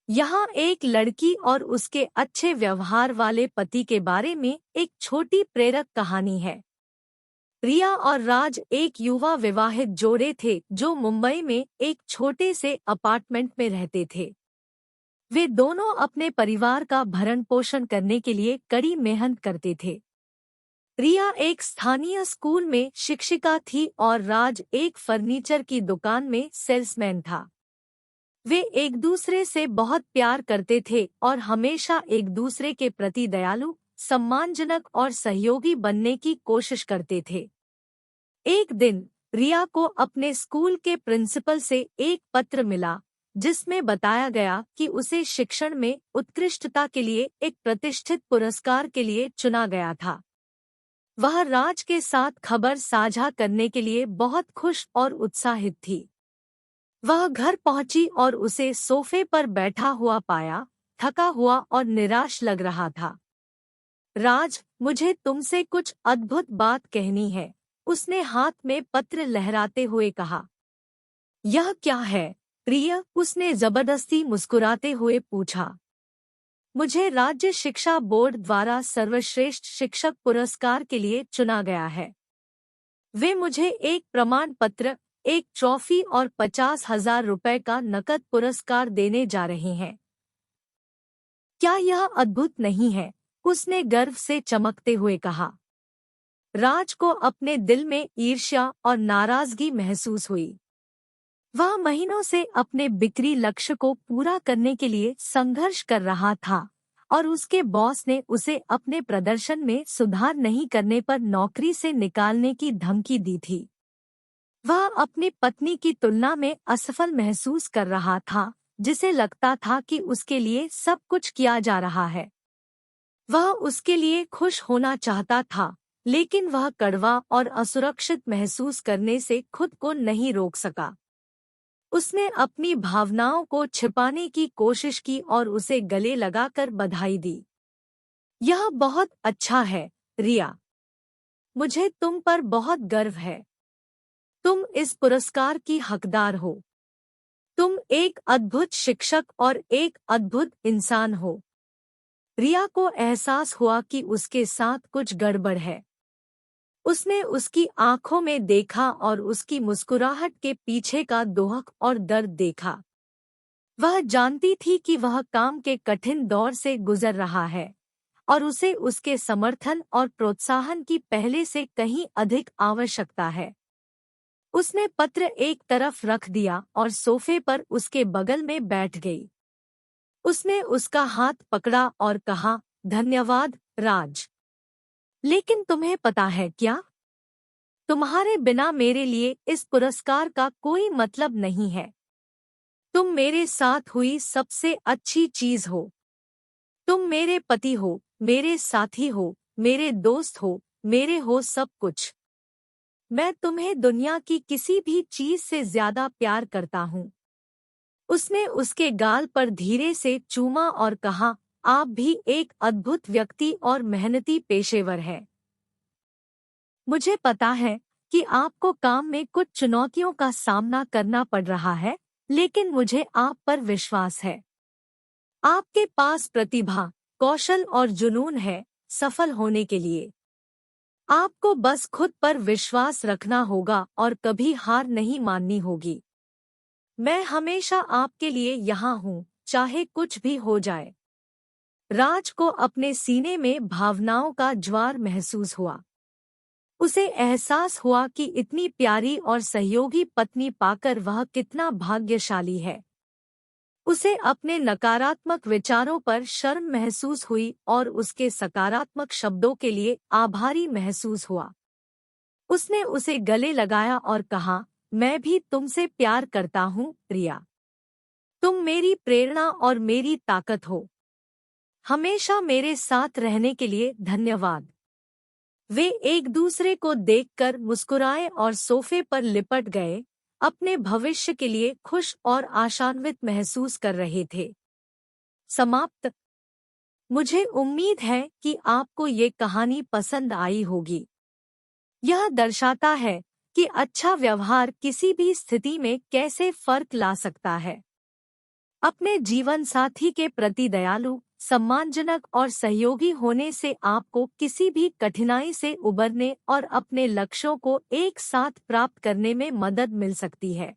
यहाँ एक लड़की और उसके अच्छे व्यवहार वाले पति के बारे में एक छोटी प्रेरक कहानी है। रिया और राज एक युवा विवाहित जोड़े थे जो मुंबई में एक छोटे से अपार्टमेंट में रहते थे। वे दोनों अपने परिवार का भरण पोषण करने के लिए कड़ी मेहनत करते थे। रिया एक स्थानीय स्कूल में शिक्षिका थी और राज एक फर्नीचर की दुकान में सेल्समैन था। वे एक दूसरे से बहुत प्यार करते थे और हमेशा एक दूसरे के प्रति दयालु, सम्मानजनक और सहयोगी बनने की कोशिश करते थे। एक दिन रिया को अपने स्कूल के प्रिंसिपल से एक पत्र मिला जिसमें बताया गया कि उसे शिक्षण में उत्कृष्टता के लिए एक प्रतिष्ठित पुरस्कार के लिए चुना गया था। वह राज के साथ खबर साझा करने के लिए बहुत खुश और उत्साहित थी। वह घर पहुंची और उसे सोफे पर बैठा हुआ पाया, थका हुआ और निराश लग रहा था। राज, मुझे तुमसे कुछ अद्भुत बात कहनी है, उसने हाथ में पत्र लहराते हुए कहा। यह क्या है, प्रिय? उसने जबरदस्ती मुस्कुराते हुए पूछा। मुझे राज्य शिक्षा बोर्ड द्वारा सर्वश्रेष्ठ शिक्षक पुरस्कार के लिए चुना गया है। वे मुझे एक प्रमाण पत्र, एक ट्रॉफी और 50,000 रुपए का नकद पुरस्कार देने जा रहे हैं। क्या यह अद्भुत नहीं है? उसने गर्व से चमकते हुए कहा। राज को अपने दिल में ईर्ष्या और नाराजगी महसूस हुई। वह महीनों से अपने बिक्री लक्ष्य को पूरा करने के लिए संघर्ष कर रहा था और उसके बॉस ने उसे अपने प्रदर्शन में सुधार नहीं करने पर नौकरी से निकालने की धमकी दी थी। वह अपनी पत्नी की तुलना में असफल महसूस कर रहा था, जिसे लगता था कि उसके लिए सब कुछ किया जा रहा है। वह उसके लिए खुश होना चाहता था, लेकिन वह कड़वा और असुरक्षित महसूस करने से खुद को नहीं रोक सका। उसने अपनी भावनाओं को छिपाने की कोशिश की और उसे गले लगाकर बधाई दी। यह बहुत अच्छा है, रिया। मुझे तुम पर बहुत गर्व है। तुम इस पुरस्कार की हकदार हो। तुम एक अद्भुत शिक्षक और एक अद्भुत इंसान हो। रिया को एहसास हुआ कि उसके साथ कुछ गड़बड़ है। उसने उसकी आंखों में देखा और उसकी मुस्कुराहट के पीछे का दोहक और दर्द देखा। वह जानती थी कि वह काम के कठिन दौर से गुजर रहा है और उसे उसके समर्थन और प्रोत्साहन की पहले से कहीं अधिक आवश्यकता है। उसने पत्र एक तरफ रख दिया और सोफे पर उसके बगल में बैठ गई। उसने उसका हाथ पकड़ा और कहा, धन्यवाद, राज। लेकिन तुम्हें पता है क्या? तुम्हारे बिना मेरे लिए इस पुरस्कार का कोई मतलब नहीं है। तुम मेरे साथ हुई सबसे अच्छी चीज हो। तुम मेरे पति हो, मेरे साथी हो, मेरे दोस्त हो, मेरे हो सब कुछ। मैं तुम्हें दुनिया की किसी भी चीज से ज्यादा प्यार करता हूँ। उसने उसके गाल पर धीरे से चूमा और कहा, आप भी एक अद्भुत व्यक्ति और मेहनती पेशेवर हैं। मुझे पता है कि आपको काम में कुछ चुनौतियों का सामना करना पड़ रहा है, लेकिन मुझे आप पर विश्वास है। आपके पास प्रतिभा, कौशल और जुनून है सफल होने के लिए। आपको बस खुद पर विश्वास रखना होगा और कभी हार नहीं माननी होगी। मैं हमेशा आपके लिए यहाँ हूँ, चाहे कुछ भी हो जाए। राज को अपने सीने में भावनाओं का ज्वार महसूस हुआ। उसे एहसास हुआ कि इतनी प्यारी और सहयोगी पत्नी पाकर वह कितना भाग्यशाली है। उसे अपने नकारात्मक विचारों पर शर्म महसूस हुई और उसके सकारात्मक शब्दों के लिए आभारी महसूस हुआ। उसने उसे गले लगाया और कहा, मैं भी तुमसे प्यार करता हूँ, रिया। तुम मेरी प्रेरणा और मेरी ताकत हो। हमेशा मेरे साथ रहने के लिए धन्यवाद। वे एक दूसरे को देखकर मुस्कुराए और सोफे पर लिपट गए, अपने भविष्य के लिए खुश और आशान्वित महसूस कर रहे थे। समाप्त। मुझे उम्मीद है कि आपको ये कहानी पसंद आई होगी। यह दर्शाता है कि अच्छा व्यवहार किसी भी स्थिति में कैसे फर्क ला सकता है। अपने जीवन साथी के प्रति दयालु, सम्मानजनक और सहयोगी होने से आपको किसी भी कठिनाई से उबरने और अपने लक्ष्यों को एक साथ प्राप्त करने में मदद मिल सकती है।